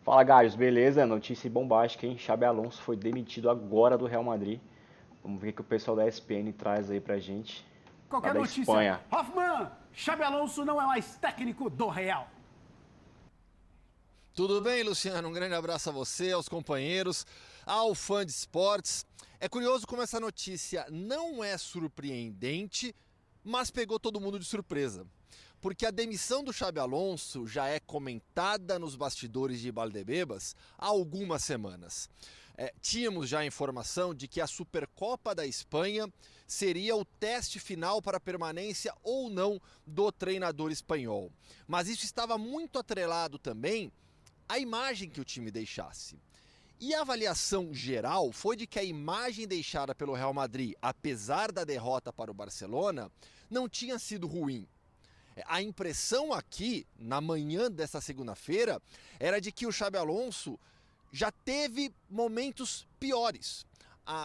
Fala, Gaios, beleza? Notícia bombástica, hein? Xabi Alonso foi demitido agora do Real Madrid. Vamos ver o que o pessoal da ESPN traz aí pra gente, lá Qualquer da notícia. Espanha. Hoffman, Xabi Alonso não é mais técnico do Real. Tudo bem, Luciano? Um grande abraço a você, aos companheiros, ao fã de esportes. É curioso como essa notícia não é surpreendente, mas pegou todo mundo de surpresa. Porque a demissão do Xabi Alonso já é comentada nos bastidores de Valdebebas há algumas semanas. Tínhamos já a informação de que a Supercopa da Espanha seria o teste final para a permanência ou não do treinador espanhol. Mas isso estava muito atrelado também à imagem que o time deixasse. E a avaliação geral foi de que a imagem deixada pelo Real Madrid, apesar da derrota para o Barcelona, não tinha sido ruim. A impressão aqui, na manhã dessa segunda-feira, era de que o Xabi Alonso já teve momentos piores.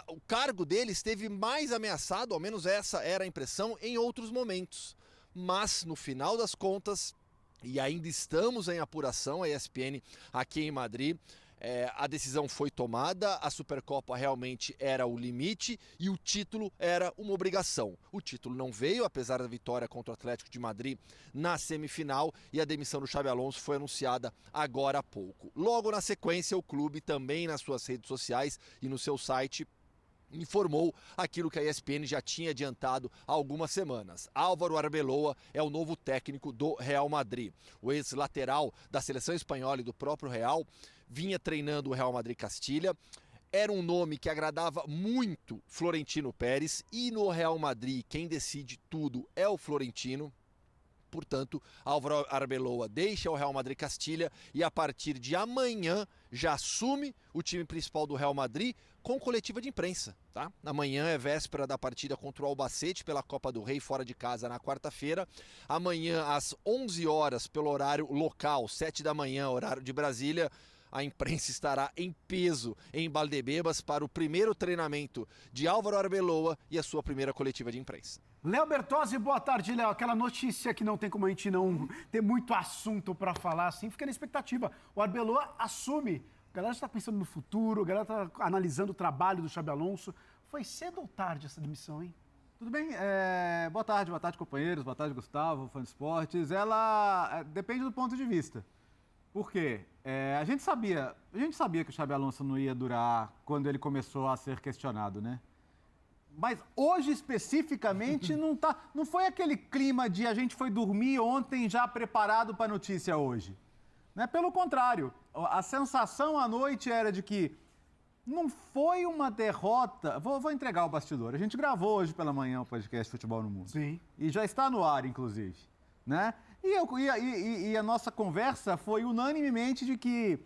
O cargo dele esteve mais ameaçado, ao menos essa era a impressão, em outros momentos. Mas, no final das contas, e ainda estamos em apuração, a ESPN aqui em Madrid, a decisão foi tomada, a Supercopa realmente era o limite e o título era uma obrigação. O título não veio, apesar da vitória contra o Atlético de Madrid na semifinal, e a demissão do Xabi Alonso foi anunciada agora há pouco. Logo na sequência, o clube também nas suas redes sociais e no seu site informou aquilo que a ESPN já tinha adiantado há algumas semanas. Álvaro Arbeloa é o novo técnico do Real Madrid. O ex-lateral da seleção espanhola e do próprio Real vinha treinando o Real Madrid Castilha. Era um nome que agradava muito Florentino Pérez, e no Real Madrid quem decide tudo é o Florentino. Portanto, Álvaro Arbeloa deixa o Real Madrid Castilha e a partir de amanhã já assume o time principal do Real Madrid com coletiva de imprensa, tá? Amanhã é véspera da partida contra o Albacete pela Copa do Rei fora de casa na quarta-feira. Amanhã às 11 horas pelo horário local, 7 da manhã, horário de Brasília, a imprensa estará em peso em Valdebebas para o primeiro treinamento de Álvaro Arbeloa e a sua primeira coletiva de imprensa. Léo Bertozzi, boa tarde, Léo. Aquela notícia que não tem como a gente não ter muito assunto para falar, assim, fica na expectativa. O Arbeloa assume. A galera está pensando no futuro, a galera está analisando o trabalho do Xabi Alonso. Foi cedo ou tarde essa demissão, hein? Tudo bem? Boa tarde, companheiros, boa tarde, Gustavo, fã de esportes. Ela depende do ponto de vista. Por quê? A gente sabia que o Xabi Alonso não ia durar quando ele começou a ser questionado, né? Mas hoje, especificamente, não foi aquele clima de a gente foi dormir ontem já preparado para a notícia hoje. Né? Pelo contrário, a sensação à noite era de que não foi uma derrota. Vou entregar o bastidor. A gente gravou hoje pela manhã o podcast Futebol no Mundo. Sim. E já está no ar, inclusive. Né? E a nossa conversa foi unanimemente de que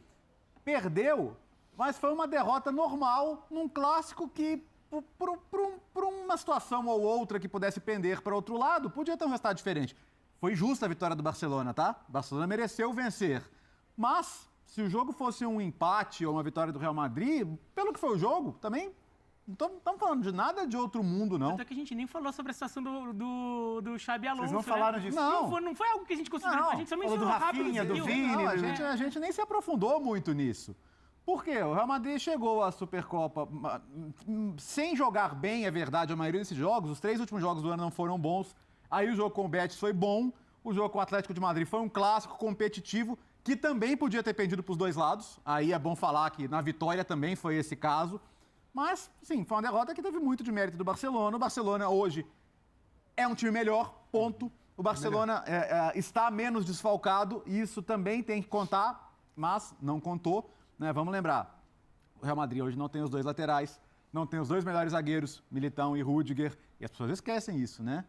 perdeu, mas foi uma derrota normal num clássico que, por uma situação ou outra que pudesse pender para outro lado, podia ter um resultado diferente. Foi justa a vitória do Barcelona, tá? O Barcelona mereceu vencer. Mas, se o jogo fosse um empate ou uma vitória do Real Madrid, pelo que foi o jogo, também não estamos falando de nada de outro mundo, não. Até que a gente nem falou sobre a situação do Xabi Alonso. Vocês não falaram disso? Não foi algo que a gente considerou. A gente só mencionou do rápido. Rafinha, do Vini. Não, a gente nem se aprofundou muito nisso. Por quê? O Real Madrid chegou à Supercopa sem jogar bem, é verdade, a maioria desses jogos. Os 3 últimos jogos do ano não foram bons. Aí o jogo com o Betis foi bom. O jogo com o Atlético de Madrid foi um clássico competitivo que também podia ter pendido para os dois lados. Aí é bom falar que na vitória também foi esse caso. Mas, sim, foi uma derrota que teve muito de mérito do Barcelona. O Barcelona hoje é um time melhor, ponto. O Barcelona está menos desfalcado e isso também tem que contar, mas não contou. Né? Vamos lembrar, o Real Madrid hoje não tem os 2 laterais, não tem os 2 melhores zagueiros, Militão e Rüdiger, e as pessoas esquecem isso, né?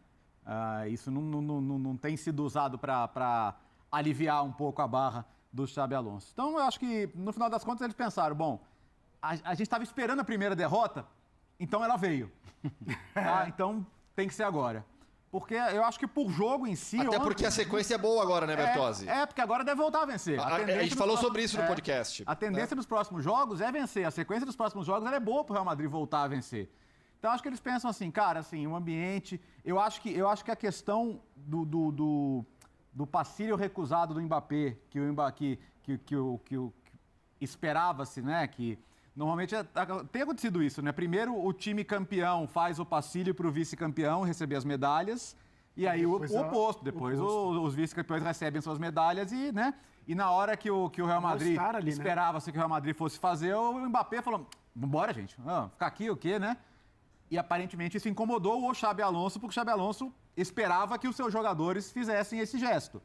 Isso não tem sido usado para aliviar um pouco a barra do Xabi Alonso. Então, eu acho que, no final das contas, eles pensaram, bom, a gente estava esperando a primeira derrota, então ela veio. Tá? Então, tem que ser agora. Porque eu acho que por jogo em si... Até porque a sequência é boa agora, né, Bertozzi? Porque agora deve voltar a vencer. A gente falou sobre isso no podcast. A tendência dos próximos jogos é vencer. A sequência dos próximos jogos ela é boa para o Real Madrid voltar a vencer. Então, acho que eles pensam assim, cara, assim, o ambiente... Eu acho que a questão do passilho recusado do Mbappé, que esperava-se, né, que normalmente tem acontecido isso, né? Primeiro o time campeão faz o pasilho para o vice-campeão receber as medalhas, e aí o oposto. Depois os vice-campeões recebem suas medalhas né? E na hora que o Real Madrid esperava-se que o Real Madrid fosse fazer, o Mbappé falou, vambora, gente, ficar aqui o quê, né? E aparentemente isso incomodou o Xabi Alonso, porque o Xabi Alonso esperava que os seus jogadores fizessem esse gesto.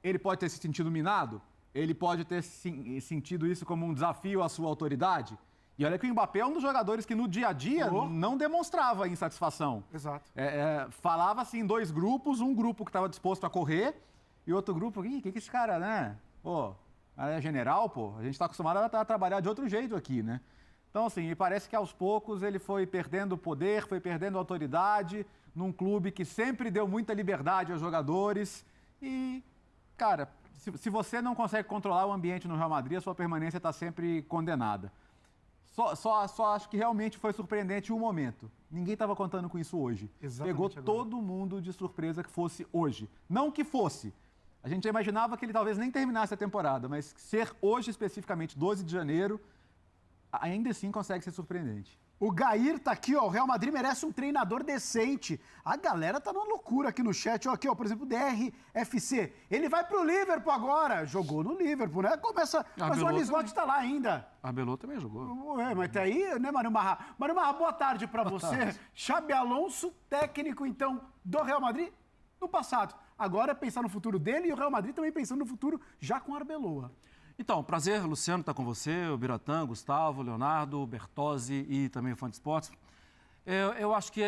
Ele pode ter se sentido minado? Ele pode ter sentido isso como um desafio à sua autoridade? E olha que o Mbappé é um dos jogadores que no dia a dia não demonstrava insatisfação. Exato. Falava-se em dois grupos, um grupo que estava disposto a correr e outro grupo, que esse cara, né? Pô, é general, pô, a gente está acostumado a trabalhar de outro jeito aqui, né? Então, assim, me parece que aos poucos ele foi perdendo poder, foi perdendo autoridade num clube que sempre deu muita liberdade aos jogadores e, cara, se você não consegue controlar o ambiente no Real Madrid, a sua permanência está sempre condenada. Só acho que realmente foi surpreendente o momento. Ninguém estava contando com isso hoje. Exatamente. Pegou agora. todo mundo de surpresa que fosse hoje. Não que fosse. A gente já imaginava que ele talvez nem terminasse a temporada, mas ser hoje especificamente, 12 de janeiro, ainda assim consegue ser surpreendente. O Gair tá aqui, ó. O Real Madrid merece um treinador decente. A galera tá numa loucura aqui no chat. Ó, aqui, ó, por exemplo, o DRFC. Ele vai pro Liverpool agora. Jogou no Liverpool, né? Começa. Mas o Anislot tá lá ainda. Arbeloa também jogou. Mas tá aí, né, Mário Marra? Mário Marra, boa tarde pra você. Xabi Alonso, técnico, então, do Real Madrid no passado. Agora pensar no futuro dele e o Real Madrid também pensando no futuro já com Arbeloa. Então, prazer, Luciano, estar com você, o Biratã, Gustavo, Leonardo, Bertozzi e também o Fã de Esportes. Eu acho que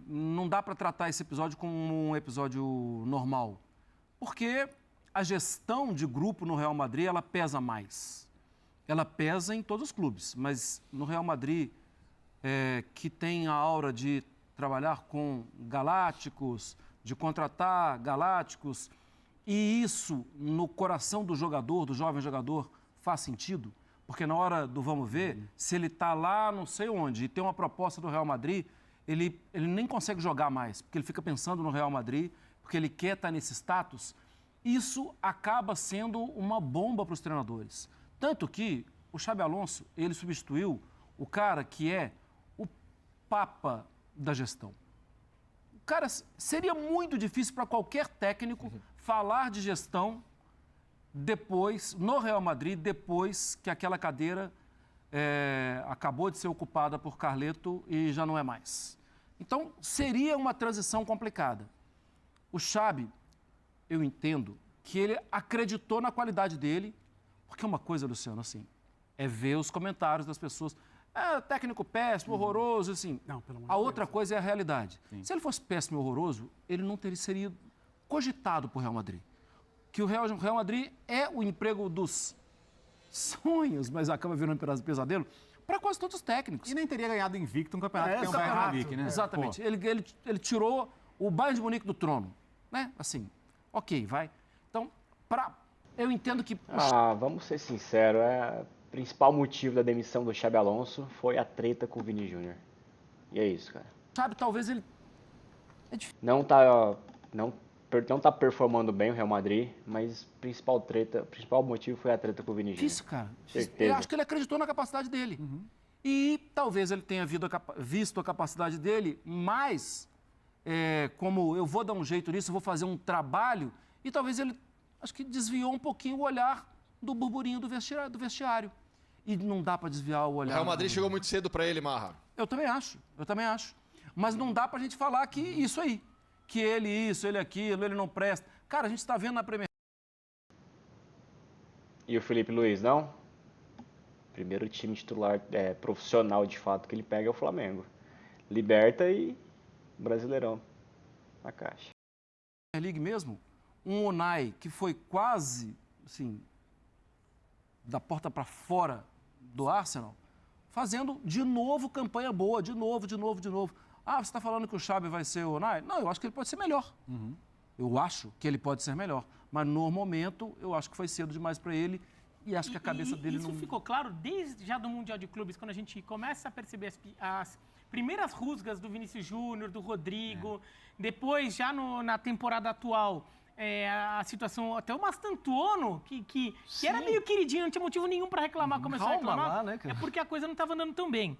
não dá para tratar esse episódio como um episódio normal, porque a gestão de grupo no Real Madrid, ela pesa mais. Ela pesa em todos os clubes, mas no Real Madrid, que tem a aura de trabalhar com galácticos, de contratar galácticos, e isso, no coração do jogador, do jovem jogador, faz sentido? Porque na hora do vamos ver, se ele está lá não sei onde e tem uma proposta do Real Madrid, ele nem consegue jogar mais, porque ele fica pensando no Real Madrid, porque ele quer estar nesse status. Isso acaba sendo uma bomba para os treinadores. Tanto que o Xabi Alonso, ele substituiu o cara que é o papa da gestão. Cara, seria muito difícil para qualquer técnico falar de gestão depois, no Real Madrid, depois que aquela cadeira acabou de ser ocupada por Carleto e já não é mais. Então, seria uma transição complicada. O Xabi, eu entendo que ele acreditou na qualidade dele, porque uma coisa, Luciano, assim, é ver os comentários das pessoas. Técnico péssimo, horroroso, assim. Não, pelo amor de a Deus. outra coisa é a realidade. Sim. Se ele fosse péssimo e horroroso, ele não seria cogitado por Real Madrid. Que o Real Madrid é o emprego dos sonhos, mas acaba virando um pesadelo, para quase todos os técnicos. E nem teria ganhado invicto um campeonato que tem o Bayern de Munique, né? Exatamente. Pô. Ele tirou o Bayern de Munique do trono, né? Assim, ok, vai. Então, eu entendo que... Vamos ser sinceros, o principal motivo da demissão do Xabi Alonso foi a treta com o Vini Júnior. E é isso, cara. Sabe, talvez ele... Não tá performando bem o Real Madrid, mas o principal motivo foi a treta com o Vini Júnior. Isso, cara. Certeza. Eu acho que ele acreditou na capacidade dele. E talvez ele tenha visto a capacidade dele, mas como eu vou dar um jeito nisso, vou fazer um trabalho, e talvez ele, acho que desviou um pouquinho o olhar do burburinho do vestiário. E não dá para desviar o olhar. O Real Madrid chegou muito cedo para ele, Marra. Eu também acho. Mas não dá pra gente falar que isso aí, que ele isso, ele aquilo, ele não presta. Cara, a gente está vendo na Premier. E o Felipe Luiz, não? Primeiro time titular profissional de fato que ele pega é o Flamengo. Liberta e Brasileirão na caixa. League mesmo, um Unai que foi quase, assim, da porta para fora do Arsenal, fazendo de novo campanha boa, de novo. Você está falando que o Xabi vai ser o Unai? Não, eu acho que ele pode ser melhor. Eu acho que ele pode ser melhor. Mas no momento, eu acho que foi cedo demais para ele e acho que a cabeça dele isso não... Isso ficou claro desde já do Mundial de Clubes, quando a gente começa a perceber as primeiras rusgas do Vinícius Júnior, do Rodrigo, depois já na temporada atual, a situação, até o Mastantuono, que era meio queridinho, não tinha motivo nenhum para reclamar, começou a reclamar, lá, né, cara? é porque a coisa não estava andando tão bem.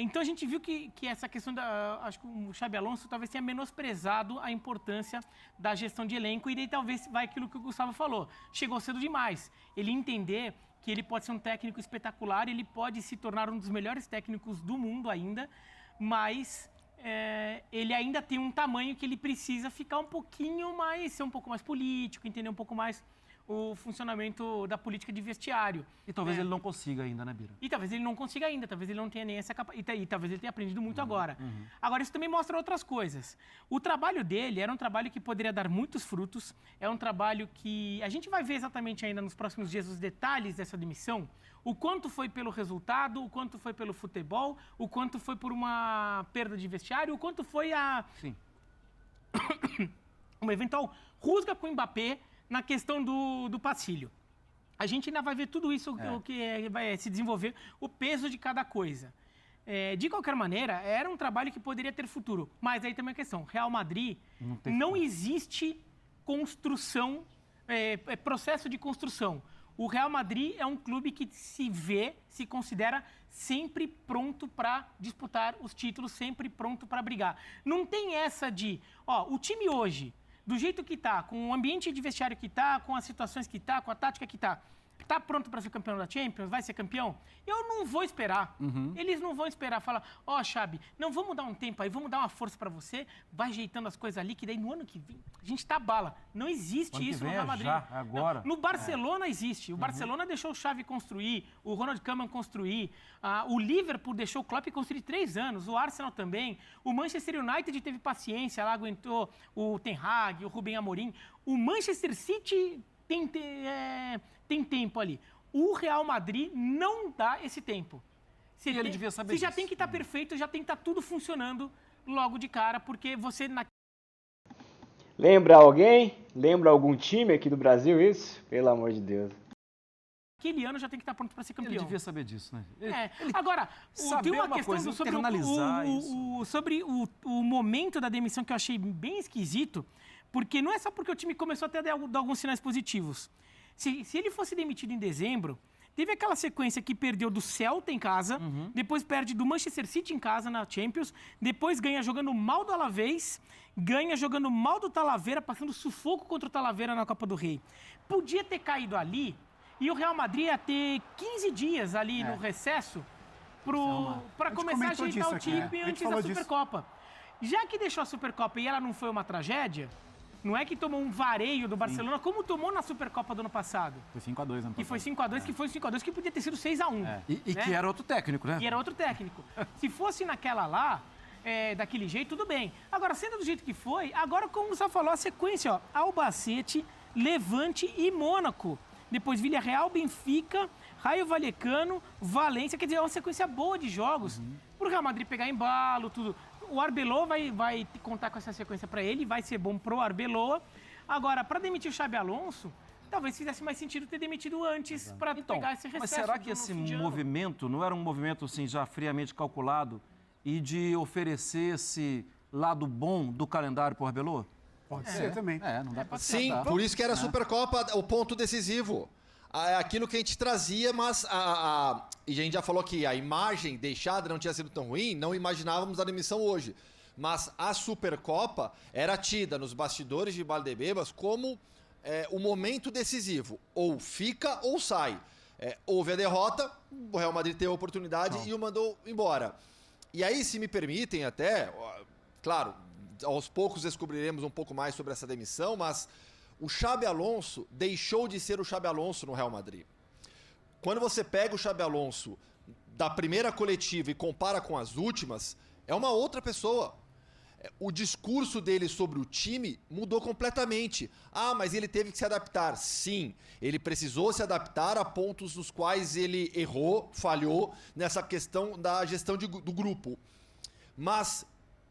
Então a gente viu que essa questão acho que o Xabi Alonso talvez tenha menosprezado a importância da gestão de elenco, e daí talvez vai aquilo que o Gustavo falou, chegou cedo demais. Ele entender que ele pode ser um técnico espetacular, ele pode se tornar um dos melhores técnicos do mundo ainda, mas ele ainda tem um tamanho que ele precisa ficar um pouquinho mais, ser um pouco mais político, entender um pouco mais o funcionamento da política de vestiário. E talvez ele não consiga ainda, né, Bira? E talvez ele não consiga ainda, talvez ele não tenha nem essa capacidade, e talvez ele tenha aprendido muito agora. Agora, isso também mostra outras coisas. O trabalho dele era um trabalho que poderia dar muitos frutos, é um trabalho que a gente vai ver exatamente ainda nos próximos dias os detalhes dessa demissão, o quanto foi pelo resultado, o quanto foi pelo futebol, o quanto foi por uma perda de vestiário, o quanto foi Sim. uma eventual rusga com o Mbappé na questão do Passilho. A gente ainda vai ver tudo isso, o que vai se desenvolver, o peso de cada coisa. De qualquer maneira, era um trabalho que poderia ter futuro. Mas aí também a questão, Real Madrid não existe construção, processo de construção. O Real Madrid é um clube que se considera sempre pronto para disputar os títulos, sempre pronto para brigar. Não tem essa de, o time hoje, do jeito que tá, com o ambiente de vestiário que tá, com as situações que tá, com a tática que tá pronto para ser campeão da Champions, vai ser campeão? Eu não vou esperar. Eles não vão esperar, falar, Xabi, não, vamos dar um tempo aí, vamos dar uma força para você, vai ajeitando as coisas ali, que daí no ano que vem a gente tá bala. Não existe isso no Real Madrid. Já, agora. No Barcelona existe. O Barcelona deixou o Xavi construir, o Ronald Koeman construir, o Liverpool deixou o Klopp construir 3 anos, o Arsenal também, o Manchester United teve paciência, lá aguentou o Ten Hag, o Rubem Amorim, o Manchester City tem tempo ali. O Real Madrid não dá esse tempo. Ele devia saber Você já disso. tem que estar perfeito, já tem que estar tudo funcionando logo de cara, porque você... Lembra alguém? Lembra algum time aqui do Brasil isso? Pelo amor de Deus. Naquele ano já tem que estar pronto para ser campeão. Ele devia saber disso, né? Agora, tem uma questão sobre o momento da demissão que eu achei bem esquisito, porque não é só porque o time começou até a dar alguns sinais positivos. Se ele fosse demitido em dezembro, teve aquela sequência que perdeu do Celta em casa, depois perde do Manchester City em casa na Champions, depois ganha jogando mal do Alavés, ganha jogando mal do Talavera, passando sufoco contra o Talavera na Copa do Rei. Podia ter caído ali e o Real Madrid ia ter 15 dias ali no recesso para começar a ajeitar o time antes da Supercopa. Já que deixou a Supercopa e ela não foi uma tragédia, não é que tomou um vareio do Barcelona, como tomou na Supercopa do ano passado. Foi 5-2 ano Que foi 5-2, que foi 5-2, que podia ter sido 6-1. E que era outro técnico, né? E era outro técnico. Se fosse naquela lá, daquele jeito, tudo bem. Agora, sendo do jeito que foi, agora, como você falou, a sequência, Albacete, Levante e Mônaco. Depois Villarreal, Benfica, Raio Vallecano, Valência. Quer dizer, é uma sequência boa de jogos. Pro Real Madrid pegar embalo, tudo. O Arbeloa vai contar com essa sequência para ele, vai ser bom pro Arbeloa. Agora, para demitir o Xabi Alonso, talvez fizesse mais sentido ter demitido antes para pegar esse recesso. Mas será que esse movimento não era um movimento assim, já friamente calculado e de oferecer esse lado bom do calendário pro Arbeloa? Pode ser também. Não dá pra Sim, descartar. por isso que era a Supercopa o ponto decisivo. Aquilo que a gente trazia, mas e a gente já falou que a imagem deixada não tinha sido tão ruim, não imaginávamos a demissão hoje. Mas a Supercopa era tida nos bastidores de Valdebebas como o momento decisivo. Ou fica ou sai. Houve a derrota, o Real Madrid teve a oportunidade e o mandou embora. E aí, se me permitem até, claro, aos poucos descobriremos um pouco mais sobre essa demissão, mas o Xabi Alonso deixou de ser o Xabi Alonso no Real Madrid. Quando você pega o Xabi Alonso da primeira coletiva e compara com as últimas, é uma outra pessoa. O discurso dele sobre o time mudou completamente. Mas ele teve que se adaptar. Sim, ele precisou se adaptar a pontos nos quais ele errou, falhou nessa questão da gestão do grupo. Mas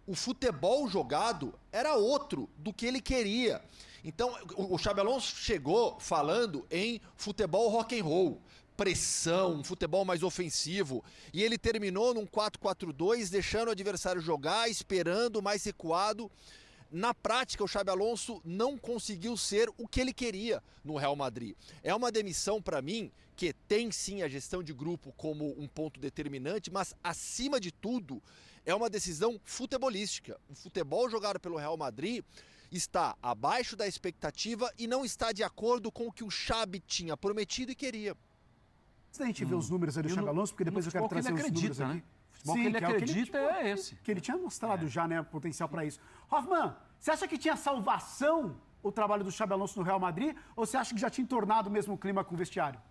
o futebol jogado era outro do que ele queria. Então, o Xabi Alonso chegou falando em futebol rock and roll, pressão, um futebol mais ofensivo, e ele terminou num 4-4-2, deixando o adversário jogar, esperando, mais recuado. na prática, o Xabi Alonso não conseguiu ser o que ele queria no Real Madrid. É uma demissão, para mim, que tem sim a gestão de grupo como um ponto determinante, mas, acima de tudo, é uma decisão futebolística. O futebol jogado pelo Real Madrid está abaixo da expectativa e não está de acordo com o que o Xabi tinha prometido e queria. Antes da gente ver os números aí do Xabi Alonso, porque depois eu quero trazer os números aqui. Né? O que ele acredita é esse. Que ele tinha mostrado já, né, potencial para isso. Hoffman, você acha que tinha salvação o trabalho do Xabi Alonso no Real Madrid, ou você acha que já tinha tornado o mesmo clima com o vestiário?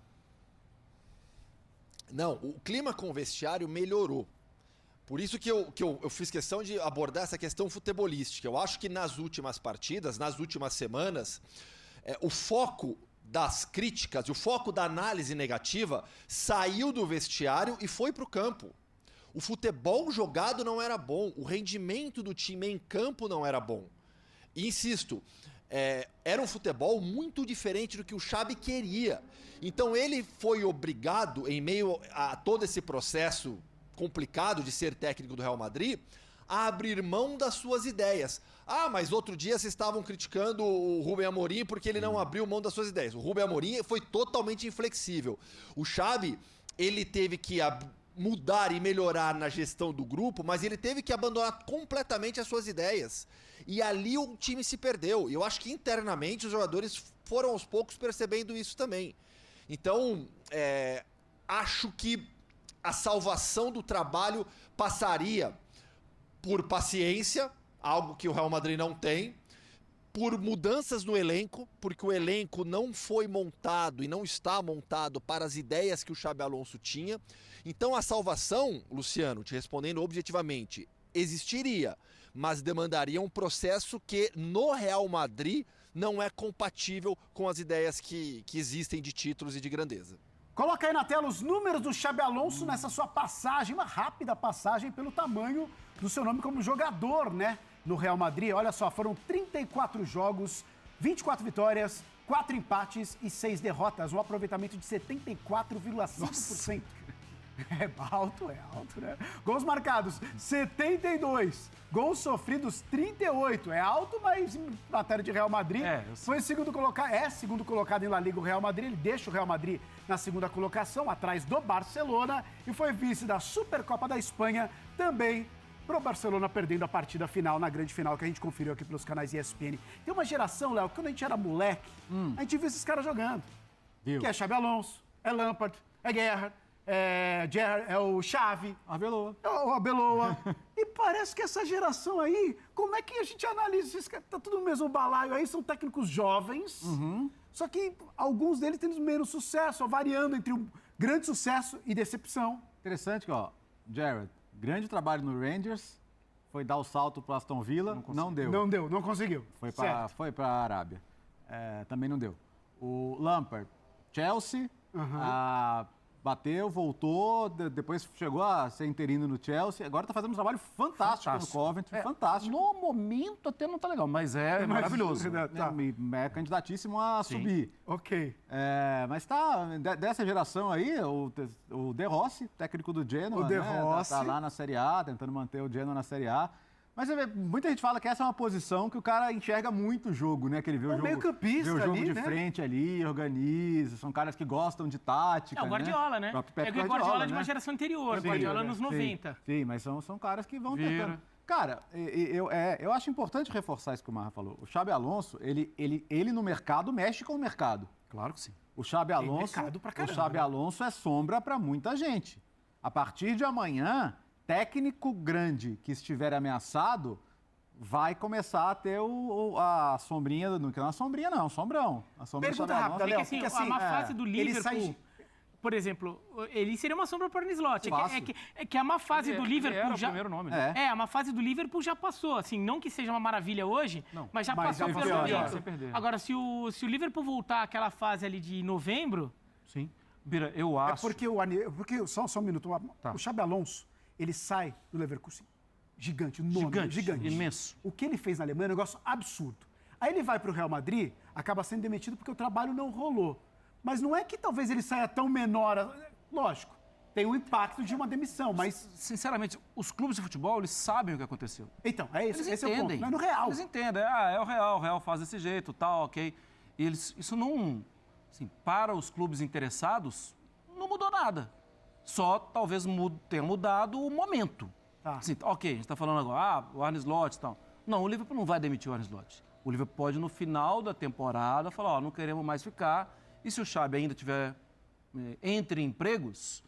Não, o clima com o vestiário melhorou. Por isso que eu fiz questão de abordar essa questão futebolística. Eu acho que nas últimas partidas, nas últimas semanas, o foco das críticas, o foco da análise negativa saiu do vestiário e foi para o campo. O futebol jogado não era bom, o rendimento do time em campo não era bom. E insisto, era um futebol muito diferente do que o Xabi queria. Então ele foi obrigado, em meio a todo esse processo complicado de ser técnico do Real Madrid, a abrir mão das suas ideias. Ah, mas outro dia vocês estavam criticando o Rubem Amorim porque ele não abriu mão das suas ideias. O Rubem Amorim foi totalmente inflexível. O Xabi, ele teve que mudar e melhorar na gestão do grupo, mas ele teve que abandonar completamente as suas ideias. E ali o time se perdeu. E eu acho que internamente os jogadores foram aos poucos percebendo isso também. Então, acho que a salvação do trabalho passaria por paciência, algo que o Real Madrid não tem, por mudanças no elenco, porque o elenco não foi montado e não está montado para as ideias que o Xabi Alonso tinha. Então a salvação, Luciano, te respondendo objetivamente, existiria, mas demandaria um processo que no Real Madrid não é compatível com as ideias que existem de títulos e de grandeza. Coloca aí na tela os números do Xabi Alonso nessa sua passagem, uma rápida passagem pelo tamanho do seu nome como jogador, né? No Real Madrid. Olha só, foram 34 jogos, 24 vitórias, 4 empates e 6 derrotas. Um aproveitamento de 74,5%. É alto, né? Gols marcados, 72. Gols sofridos, 38. É alto, mas em matéria de Real Madrid, foi segundo colocado em La Liga o Real Madrid. Ele deixa o Real Madrid na segunda colocação, atrás do Barcelona, e foi vice da Supercopa da Espanha, também pro Barcelona, perdendo a partida final, na grande final, que a gente conferiu aqui pelos canais ESPN. Tem uma geração, Léo, que quando a gente era moleque, a gente viu esses caras jogando. Viu? Que é Xabi Alonso, é Lampard, é Gerrard, é o Xavi, Arbeloa. o Arbeloa. E parece que essa geração aí, como é que a gente analisa esses caras? Tá tudo no mesmo balaio aí, são técnicos jovens, só que alguns deles têm menos sucesso, variando entre um grande sucesso e decepção. Interessante que, ó, Gerrard, grande trabalho no Rangers, foi dar o salto para Aston Villa, não deu. Não conseguiu. Foi para a Arábia. Também não deu. O Lampard, Chelsea, bateu, voltou, depois chegou a ser interino no Chelsea, agora está fazendo um trabalho fantástico no Coventry, fantástico. No momento até não tá legal, mas é maravilhoso. É candidatíssimo a subir. Ok. Mas tá, dessa geração aí, o De Rossi, técnico do Genoa, O De Rossi. Tá lá na Série A, tentando manter o Genoa na Série A. Mas muita gente fala que essa é uma posição que o cara enxerga muito o jogo, né? Que ele vê o jogo, meio-campista vê o jogo ali, de né? frente ali, organiza. São caras que gostam de tática, É o Guardiola, né? O Pep É o Guardiola de uma né? geração anterior, Sim, Guardiola nos 90. Sim, mas são caras que vão Vieira. tentando. Cara, eu acho importante reforçar isso que o Marra falou. O Xabi Alonso, ele no mercado mexe com o mercado. Claro que sim. O Xabi Alonso, mercado pra caramba, o Xabi né? Alonso é sombra para muita gente. A partir de amanhã, técnico grande que estiver ameaçado vai começar a ter a sombrinha, não é uma sombrinha não, sombrão. A sombrinha do Pergunta Xabi rápida, Alonso. Léo. Porque assim, porque, a má fase do ele Liverpool, sai- por exemplo, ele seria uma sombra para o Slot. Fácil. É que a má fase do Ele Liverpool era já... o primeiro nome, né? a má fase do Liverpool já passou, assim, não que seja uma maravilha hoje, mas já mas passou já pelo passou, momento. sem perder. Agora, se o Liverpool voltar àquela fase ali de novembro, Sim. Bira, eu acho... Porque só um minuto, o Xabi Alonso, ele sai do Leverkusen gigante, gigante, imenso. O que ele fez na Alemanha é um negócio absurdo. Aí ele vai para o Real Madrid, acaba sendo demitido porque o trabalho não rolou. Mas não é que talvez ele saia tão menor, lógico, tem o impacto de uma demissão, mas... Sinceramente, os clubes de futebol, eles sabem o que aconteceu. Então, Eles esse é o ponto. entendem. Não é no real. Eles entendem. É o Real faz desse jeito, tal, ok. E isso não... Assim, para os clubes interessados, não mudou nada. Só talvez tenha mudado o momento. Tá. Assim, ok, a gente está falando agora, o Arne Slot e tal. Não, o Liverpool não vai demitir o Arne Slot. O Liverpool pode, no final da temporada, falar, não queremos mais ficar. E se o Xabi ainda tiver entre empregos...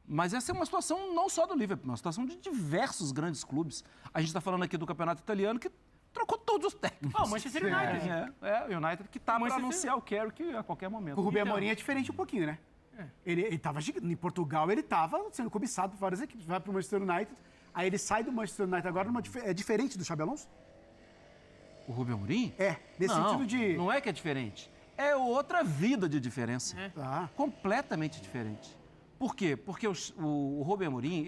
Mas essa é uma situação não só do Liverpool, é uma situação de diversos grandes clubes. A gente está falando aqui do campeonato italiano que trocou todos os técnicos. O Manchester United. O United que está para anunciar o Carrick a qualquer momento. O Rubem Amorim é diferente um pouquinho, né? Ele tava em Portugal, ele estava sendo cobiçado por várias equipes. Vai para o Manchester United, aí ele sai do Manchester United agora é diferente do Xabi Alonso? O Rubem Amorim? Nesse sentido de... Não é que é diferente. É outra vida de diferença. Tá. Completamente diferente. Por quê? Porque o Rubem Amorim,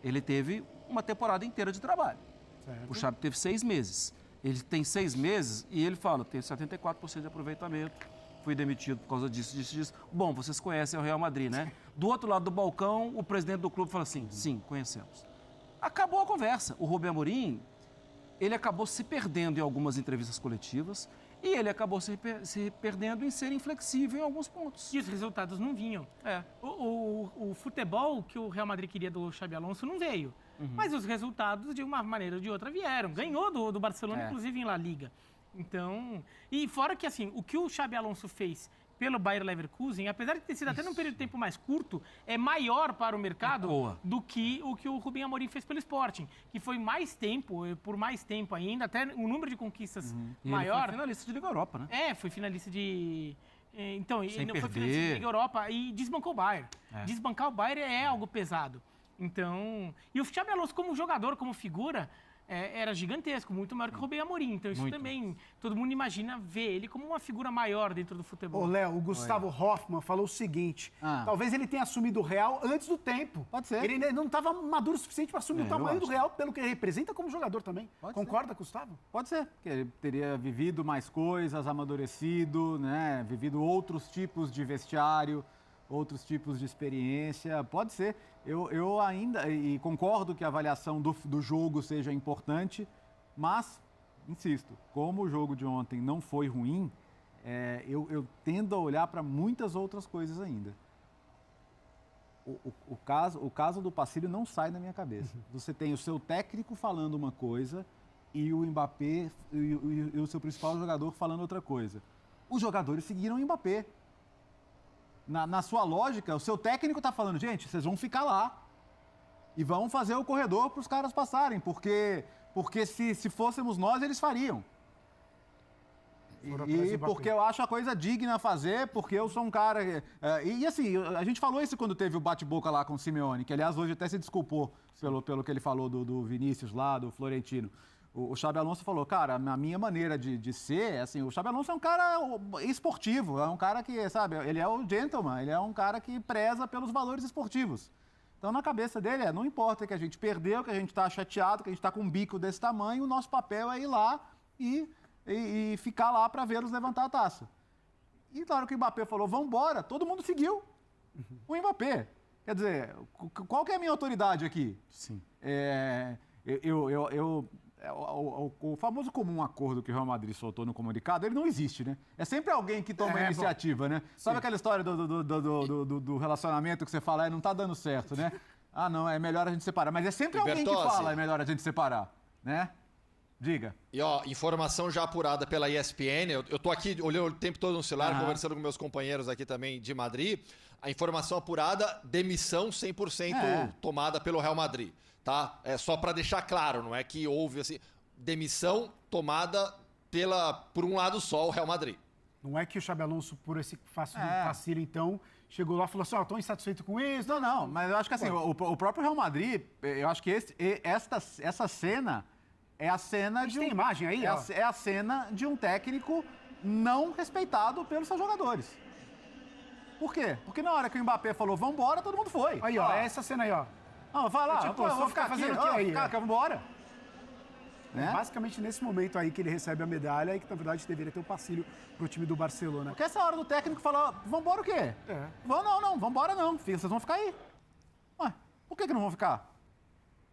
ele teve uma temporada inteira de trabalho. Certo. O Xabi teve 6 meses. Ele tem 6 meses e ele fala, tem 74% de aproveitamento, fui demitido por causa disso. Bom, vocês conhecem o Real Madrid, né? Do outro lado do balcão, o presidente do clube fala assim, sim, conhecemos. Acabou a conversa. O Rubem Amorim, ele acabou se perdendo em algumas entrevistas coletivas e ele acabou se perdendo em ser inflexível em alguns pontos. E os resultados não vinham. O futebol que o Real Madrid queria do Xabi Alonso não veio. Mas os resultados, de uma maneira ou de outra, vieram. Ganhou do Barcelona, inclusive em La Liga. Então, e fora que, assim, o que o Xabi Alonso fez pelo Bayer Leverkusen, apesar de ter sido até num período de tempo mais curto, é maior para o mercado do que o Rubem Amorim fez pelo Sporting, que foi mais tempo, por mais tempo ainda, até o número de conquistas maior. Ele foi finalista de Liga Europa, né? Foi finalista de... Então, Sem ele não foi perder. finalista de Liga Europa e desbancou o Bayern. Desbancar o Bayern é algo pesado. Então, e o Xabi Alonso como jogador, como figura, era gigantesco, muito maior que o Rubem Amorim. Então isso também, todo mundo imagina ver ele como uma figura maior dentro do futebol. Ô, Léo, o Gustavo Hoffmann falou o seguinte, talvez ele tenha assumido o Real antes do tempo. Pode ser. Ele ainda não estava maduro o suficiente para assumir o tamanho do Real, pelo que ele representa como jogador também. Concorda, Gustavo? Pode ser, porque ele teria vivido mais coisas, amadurecido, né? Vivido outros tipos de vestiário, outros tipos de experiência. Pode ser. Eu ainda, e concordo que a avaliação do jogo seja importante, mas, insisto, como o jogo de ontem não foi ruim, eu tendo a olhar para muitas outras coisas ainda. O caso do Pacílio não sai da minha cabeça. Você tem o seu técnico falando uma coisa e o Mbappé e o seu principal jogador falando outra coisa. Os jogadores seguiram o Mbappé. Na sua lógica, o seu técnico está falando, gente, vocês vão ficar lá e vão fazer o corredor para os caras passarem, porque se fôssemos nós, eles fariam. E porque eu acho a coisa digna a fazer, porque eu sou um cara... E assim, a gente falou isso quando teve o bate-boca lá com o Simeone, que aliás hoje até se desculpou pelo que ele falou do Vinícius lá, do Florentino. O Xabi Alonso falou, cara, a minha maneira de ser, assim, o Xabi Alonso é um cara esportivo, é um cara que, sabe, ele é o gentleman, ele é um cara que preza pelos valores esportivos. Então, na cabeça dele, não importa que a gente perdeu, que a gente está chateado, que a gente está com um bico desse tamanho, o nosso papel é ir lá e ficar lá para vê-los levantar a taça. E claro que o Mbappé falou, vamos embora, todo mundo seguiu o Mbappé. Quer dizer, qual que é a minha autoridade aqui? Sim. O famoso comum acordo que o Real Madrid soltou no comunicado, ele não existe, né? É sempre alguém que toma a iniciativa, né? Sabe aquela história do relacionamento que você fala, não tá dando certo, né? Ah, não, é melhor a gente separar. Mas é sempre alguém que fala, é melhor a gente separar, né? Diga. E ó, informação já apurada pela ESPN, eu tô aqui olhando o tempo todo no celular, conversando com meus companheiros aqui também de Madrid. A informação apurada, demissão 100% tomada pelo Real Madrid. Tá? É só para deixar claro, não é que houve assim, demissão tomada por um lado só, o Real Madrid. Não é que o Xabi Alonso, por esse vacilo, então, chegou lá e falou assim, estou insatisfeito com isso. Não, mas eu acho que assim, o próprio Real Madrid, eu acho que essa cena é a cena de tem imagem aí, é a cena de um técnico não respeitado pelos seus jogadores. Por quê? Porque na hora que o Mbappé falou, vamos embora, todo mundo foi. Aí, ó, é essa cena aí, ó. Não, vai lá, eu vou ficar fazendo o que aí? Vamos embora. Né? Basicamente nesse momento aí que ele recebe a medalha e que, na verdade, deveria ter o Pacílio pro time do Barcelona. Porque essa hora do técnico falou, vamos embora o quê? Não, vamos embora não, filho, vocês vão ficar aí. Por que não vão ficar?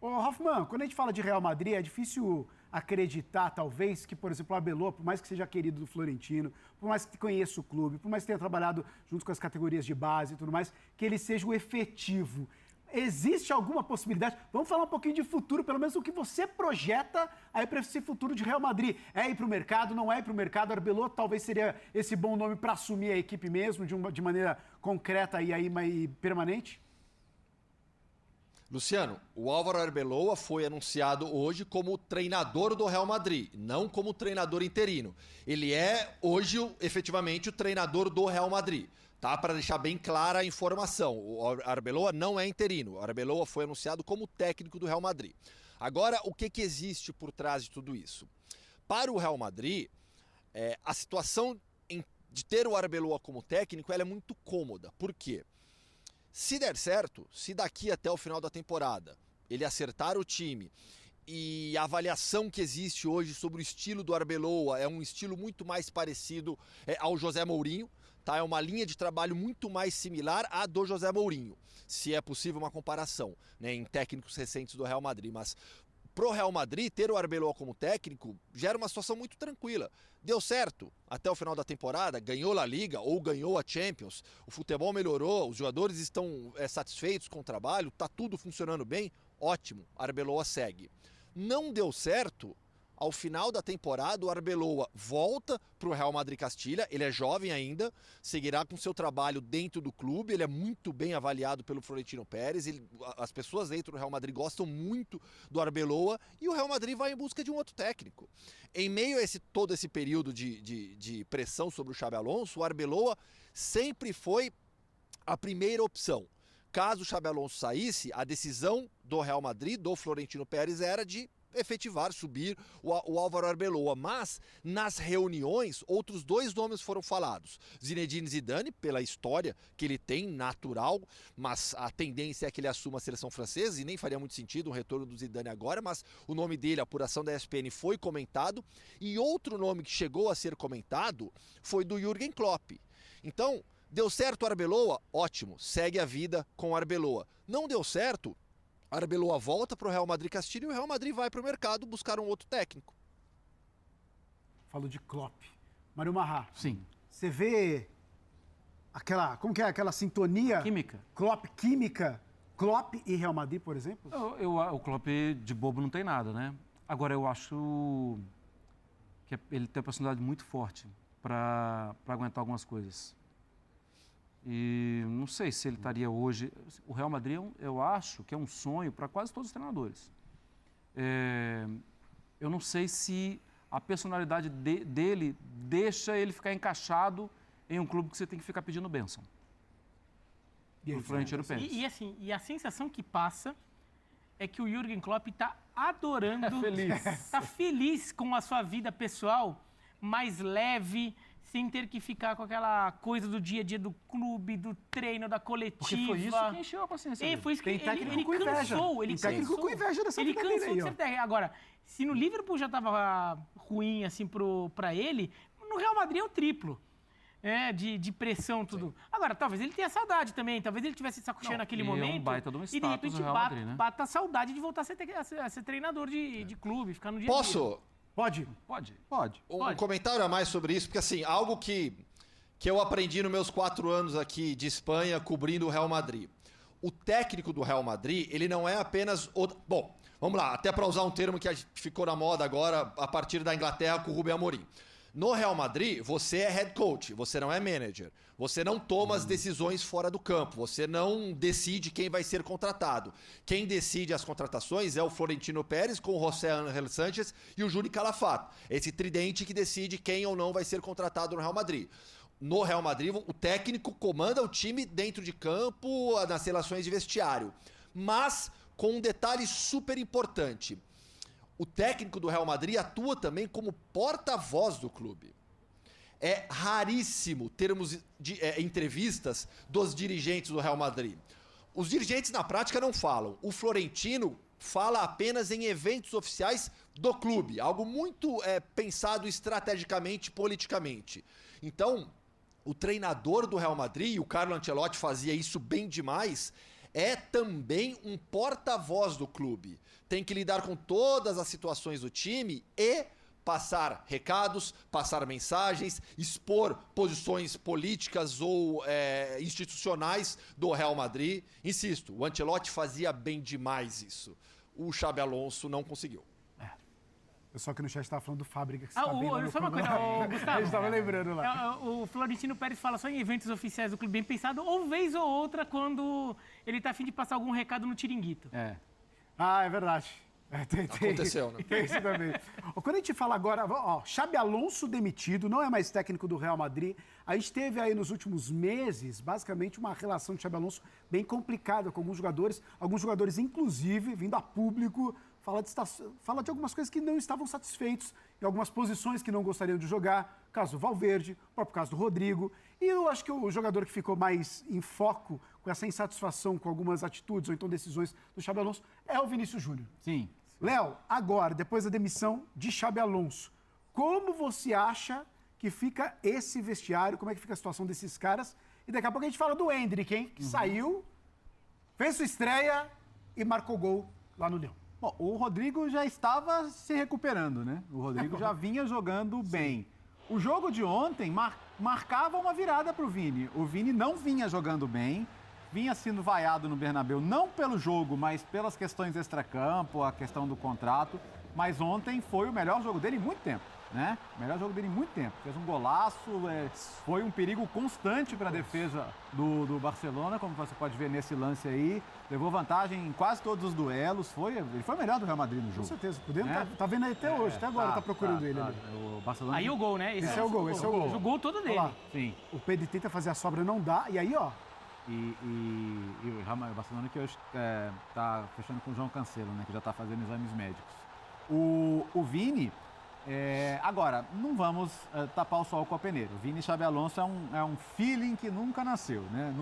Ô, Hoffman, quando a gente fala de Real Madrid, é difícil acreditar, talvez, que, por exemplo, o Arbeloa, por mais que seja querido do Florentino, por mais que conheça o clube, por mais que tenha trabalhado junto com as categorias de base e tudo mais, que ele seja o efetivo. Existe alguma possibilidade? Vamos falar um pouquinho de futuro, pelo menos o que você projeta aí para esse futuro de Real Madrid. É ir para o mercado, não é ir para o mercado? Arbeloa talvez seria esse bom nome para assumir a equipe mesmo, de maneira concreta e aí mais permanente? Luciano, o Álvaro Arbeloa foi anunciado hoje como treinador do Real Madrid, não como treinador interino. Ele é hoje efetivamente o treinador do Real Madrid. Tá? Para deixar bem clara a informação, o Arbeloa não é interino, o Arbeloa foi anunciado como técnico do Real Madrid. Agora, o que existe por trás de tudo isso? Para o Real Madrid, a situação de ter o Arbeloa como técnico ela é muito cômoda. Por quê? Se der certo, se daqui até o final da temporada ele acertar o time e a avaliação que existe hoje sobre o estilo do Arbeloa é um estilo muito mais parecido ao José Mourinho, tá? É uma linha de trabalho muito mais similar à do José Mourinho, se é possível uma comparação, né, em técnicos recentes do Real Madrid. Mas pro Real Madrid, ter o Arbeloa como técnico gera uma situação muito tranquila. Deu certo até o final da temporada, ganhou a Liga ou ganhou a Champions, o futebol melhorou, os jogadores estão satisfeitos com o trabalho, tá tudo funcionando bem, ótimo, Arbeloa segue. Não deu certo, ao final da temporada, o Arbeloa volta para o Real Madrid Castilha, ele é jovem ainda, seguirá com seu trabalho dentro do clube, ele é muito bem avaliado pelo Florentino Pérez, as pessoas dentro do Real Madrid gostam muito do Arbeloa e o Real Madrid vai em busca de um outro técnico. Em meio a todo esse período de pressão sobre o Xabi Alonso, o Arbeloa sempre foi a primeira opção. Caso o Xabi Alonso saísse, a decisão do Real Madrid, do Florentino Pérez, era de efetivar, subir o Álvaro Arbeloa, mas nas reuniões outros dois nomes foram falados, Zinedine Zidane, pela história que ele tem, natural, mas a tendência é que ele assuma a seleção francesa e nem faria muito sentido o retorno do Zidane agora, mas o nome dele, a apuração da ESPN foi comentado, e outro nome que chegou a ser comentado foi do Jürgen Klopp. Então, deu certo o Arbeloa? Ótimo, segue a vida com o Arbeloa. Não deu certo? Arbeloa volta para o Real Madrid Castilho e o Real Madrid vai para o mercado buscar um outro técnico. Falo de Klopp. Mário Marra. Sim. Você vê aquela, como que é, aquela sintonia? Química. Klopp, química. Klopp e Real Madrid, por exemplo? O Klopp de bobo não tem nada, né? Agora, eu acho que ele tem uma personalidade muito forte para aguentar algumas coisas. E não sei se ele estaria hoje... O Real Madrid, eu acho que é um sonho para quase todos os treinadores. Eu não sei se a personalidade dele deixa ele ficar encaixado em um clube que você tem que ficar pedindo bênção. E O Florentino Pérez. E a sensação que passa é que o Jürgen Klopp está adorando... feliz. Está feliz com a sua vida pessoal, mais leve, sem ter que ficar com aquela coisa do dia a dia do clube, do treino, da coletiva. Porque foi isso que encheu a paciência dele. Foi isso que Tem técnico com ele inveja. cansou. Ele Tem técnico cansou. com inveja dessa Ele vida dele cansou aí, de ó. ser técnico. Agora, se no Liverpool já estava ruim assim para ele, no Real Madrid é o triplo. De pressão, tudo. Agora, talvez ele tenha saudade também, talvez ele tivesse saco cheio naquele momento. É um baita de um e de status repente no Real Madrid, né? bata a saudade de voltar a ser treinador de clube, ficar no dia a dia. Posso? Pode? Pode. Um comentário a mais sobre isso, porque assim, algo que eu aprendi nos meus 4 anos aqui de Espanha cobrindo o Real Madrid. O técnico do Real Madrid, ele não é apenas... Bom, vamos lá, até para usar um termo que ficou na moda agora a partir da Inglaterra com o Rubem Amorim. No Real Madrid, você é head coach, você não é manager. Você não toma as decisões fora do campo, você não decide quem vai ser contratado. Quem decide as contratações é o Florentino Pérez com o José Ángel Sánchez e o Júlio Calafat. Esse tridente que decide quem ou não vai ser contratado no Real Madrid. No Real Madrid, o técnico comanda o time dentro de campo, nas relações de vestiário. Mas com um detalhe super importante. O técnico do Real Madrid atua também como porta-voz do clube. É raríssimo termos entrevistas dos dirigentes do Real Madrid. Os dirigentes na prática não falam. O Florentino fala apenas em eventos oficiais do clube. Algo muito pensado estrategicamente, politicamente. Então, o treinador do Real Madrid, o Carlo Ancelotti fazia isso bem demais, é também um porta-voz do clube. Tem que lidar com todas as situações do time e passar recados, passar mensagens, expor posições políticas ou institucionais do Real Madrid. Insisto, o Ancelotti fazia bem demais isso. O Xabi Alonso não conseguiu. O pessoal aqui no chat estava falando do Fábrica. Que você tá bem lá no só uma clube coisa, lá. Gustavo. A gente estava lembrando lá. O Florentino Pérez fala só em eventos oficiais do clube bem pensado, ou vez ou outra quando ele tá a fim de passar algum recado no Tiringuito. Ah, é verdade. Aconteceu, né? Tem isso também. Quando a gente fala agora, Xabi Alonso demitido, não é mais técnico do Real Madrid. A gente teve aí nos últimos meses, basicamente, uma relação de Xabi Alonso bem complicada com alguns jogadores inclusive, vindo a público, fala de algumas coisas que não estavam satisfeitos, em algumas posições que não gostariam de jogar, caso do Valverde, o próprio caso do Rodrigo. E eu acho que o jogador que ficou mais em foco com essa insatisfação com algumas atitudes ou então decisões do Xabi Alonso é o Vinícius Júnior. Sim. Léo, agora, depois da demissão de Xabi Alonso, como você acha que fica esse vestiário? Como é que fica a situação desses caras? E daqui a pouco a gente fala do Endrick, hein? Que saiu, fez sua estreia e marcou gol lá no Leão. Bom, o Rodrigo já estava se recuperando, né? O Rodrigo já vinha jogando bem. O jogo de ontem marcava uma virada para o Vini. O Vini não vinha jogando bem, vinha sendo vaiado no Bernabéu, não pelo jogo, mas pelas questões extracampo, a questão do contrato. Mas ontem foi o melhor jogo dele em muito tempo, né? O melhor jogo dele em muito tempo. Fez um golaço, foi um perigo constante para a defesa do Barcelona, como você pode ver nesse lance aí. Levou vantagem em quase todos os duelos. Ele foi o melhor do Real Madrid no jogo. Com certeza, podendo, né? tá vendo aí até hoje, até agora tá procurando ele ali. O Barcelona... Aí o gol, né? Esse é o gol. O gol todo dele. Olha lá, Sim. o Pedro tenta fazer a sobra, não dá, e aí, ó. E o Barcelona que hoje tá fechando com o João Cancelo, né? Que já tá fazendo exames médicos. O Vini... agora, não vamos tapar o sol com a peneira. O Vini e Xabi Alonso é um feeling que nunca nasceu, né?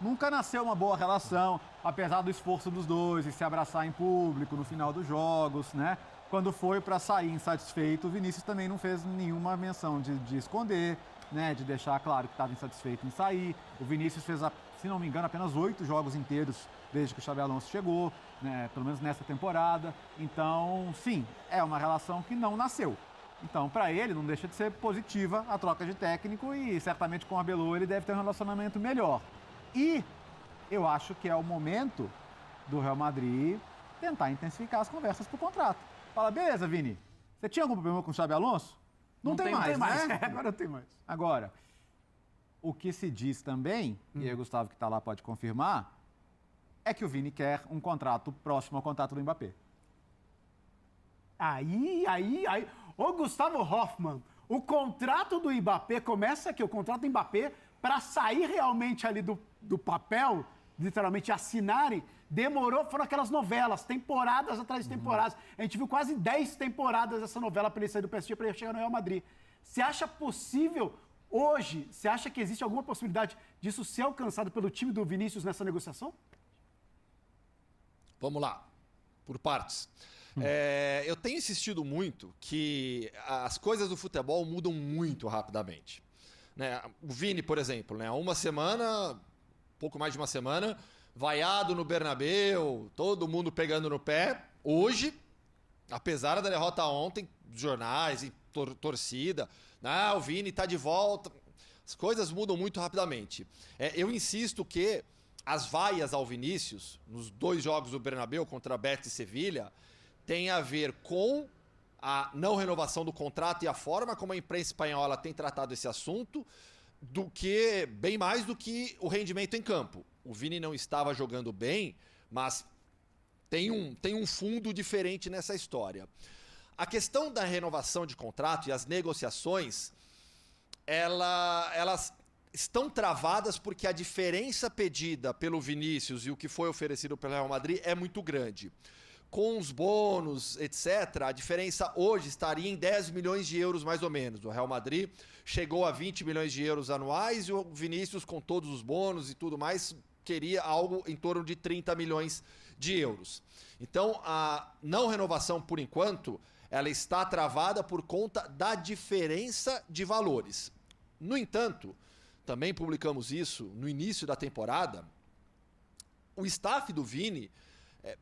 Nunca nasceu uma boa relação, apesar do esforço dos dois e se abraçar em público no final dos jogos, né? Quando foi para sair insatisfeito, o Vinícius também não fez nenhuma menção de esconder, né? De deixar claro que estava insatisfeito em sair. O Vinícius fez, se não me engano, apenas 8 jogos inteiros desde que o Xabi Alonso chegou, né, pelo menos nessa temporada. Então, sim, é uma relação que não nasceu. Então, para ele, não deixa de ser positiva a troca de técnico e certamente com o Arbeloa ele deve ter um relacionamento melhor. E eu acho que é o momento do Real Madrid tentar intensificar as conversas para o contrato. Fala, beleza, Vini, você tinha algum problema com o Xabi Alonso? Não tem mais, né? Agora não tem mais. Agora, o que se diz também, e aí o Gustavo que está lá pode confirmar, é que o Vini quer um contrato próximo ao contrato do Mbappé. Aí. Ô, Gustavo Hoffmann, o contrato do Mbappé começa aqui, o contrato do Mbappé, para sair realmente ali do papel, literalmente assinarem, demorou, foram aquelas novelas, temporadas atrás de temporadas. A gente viu quase 10 temporadas dessa novela para ele sair do PSG para ele chegar no Real Madrid. Você acha possível hoje, você acha que existe alguma possibilidade disso ser alcançado pelo time do Vinícius nessa negociação? Vamos lá, por partes. Eu tenho insistido muito que as coisas do futebol mudam muito rapidamente. Né? O Vini, por exemplo, né? Pouco mais de uma semana, vaiado no Bernabéu, todo mundo pegando no pé. Hoje, apesar da derrota ontem, jornais e torcida, o Vini tá de volta. As coisas mudam muito rapidamente. Eu insisto que as vaias ao Vinícius, nos 2 jogos do Bernabéu contra Betis e Sevilha, tem a ver com a não renovação do contrato e a forma como a imprensa espanhola tem tratado esse assunto, bem mais do que o rendimento em campo. O Vini não estava jogando bem, mas tem um fundo diferente nessa história. A questão da renovação de contrato e as negociações, elas estão travadas porque a diferença pedida pelo Vinícius e o que foi oferecido pelo Real Madrid é muito grande. Com os bônus, etc., a diferença hoje estaria em 10 milhões de euros mais ou menos. O Real Madrid chegou a 20 milhões de euros anuais e o Vinícius, com todos os bônus e tudo mais, queria algo em torno de 30 milhões de euros. Então, a não renovação, por enquanto, ela está travada por conta da diferença de valores. No entanto, também publicamos isso no início da temporada, o staff do Vini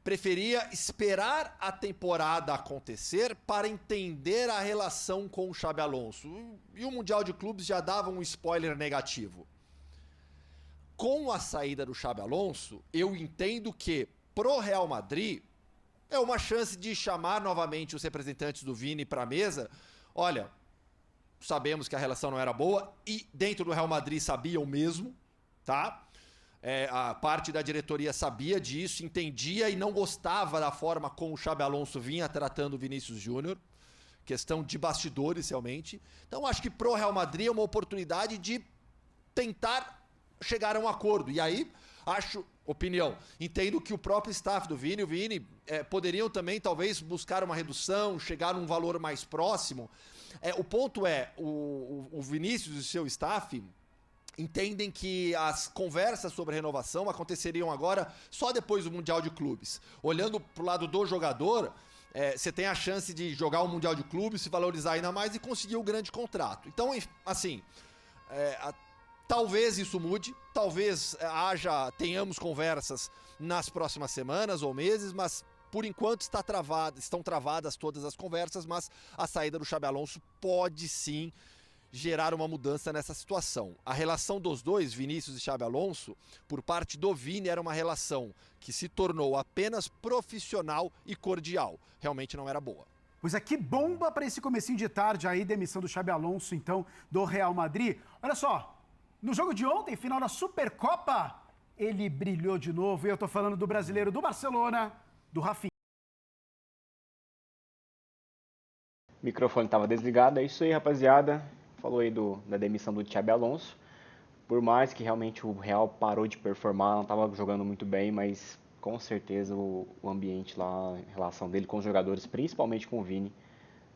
preferia esperar a temporada acontecer para entender a relação com o Xabi Alonso. E o Mundial de Clubes já dava um spoiler negativo. Com a saída do Xabi Alonso, eu entendo que pro Real Madrid é uma chance de chamar novamente os representantes do Vini para a mesa. Olha, sabemos que a relação não era boa e dentro do Real Madrid sabiam mesmo, tá? A parte da diretoria sabia disso, entendia e não gostava da forma como o Xabi Alonso vinha tratando o Vinícius Júnior. Questão de bastidores, realmente. Então, acho que pro Real Madrid é uma oportunidade de tentar chegar a um acordo. E aí, entendo que o próprio staff do Vini, o Vini, poderiam também, talvez, buscar uma redução, chegar num valor mais próximo. O ponto é, o Vinícius e o seu staff entendem que as conversas sobre renovação aconteceriam agora só depois do Mundial de Clubes. Olhando pro lado do jogador, você tem a chance de jogar o Mundial de Clubes, se valorizar ainda mais e conseguir o grande contrato. Então, assim, talvez isso mude, talvez tenhamos conversas nas próximas semanas ou meses, mas por enquanto estão travadas todas as conversas, mas a saída do Xabi Alonso pode sim gerar uma mudança nessa situação. A relação dos dois, Vinícius e Xabi Alonso, por parte do Vini, era uma relação que se tornou apenas profissional e cordial. Realmente não era boa. Pois é, que bomba para esse comecinho de tarde aí, demissão do Xabi Alonso, então, do Real Madrid. Olha só, no jogo de ontem, final da Supercopa, ele brilhou de novo. E eu tô falando do brasileiro do Barcelona, do Rafinha. O microfone estava desligado, é isso aí, rapaziada. Falou aí da demissão do Xabi Alonso. Por mais que realmente o Real parou de performar, não estava jogando muito bem, mas com certeza o ambiente lá, a relação dele com os jogadores, principalmente com o Vini,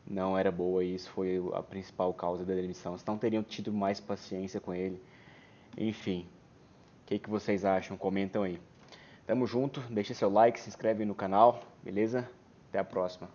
não era boa e isso foi a principal causa da demissão. Senão teriam tido mais paciência com ele. Enfim, o que vocês acham? Comentam aí. Tamo junto, deixa seu like, se inscreve no canal, beleza? Até a próxima.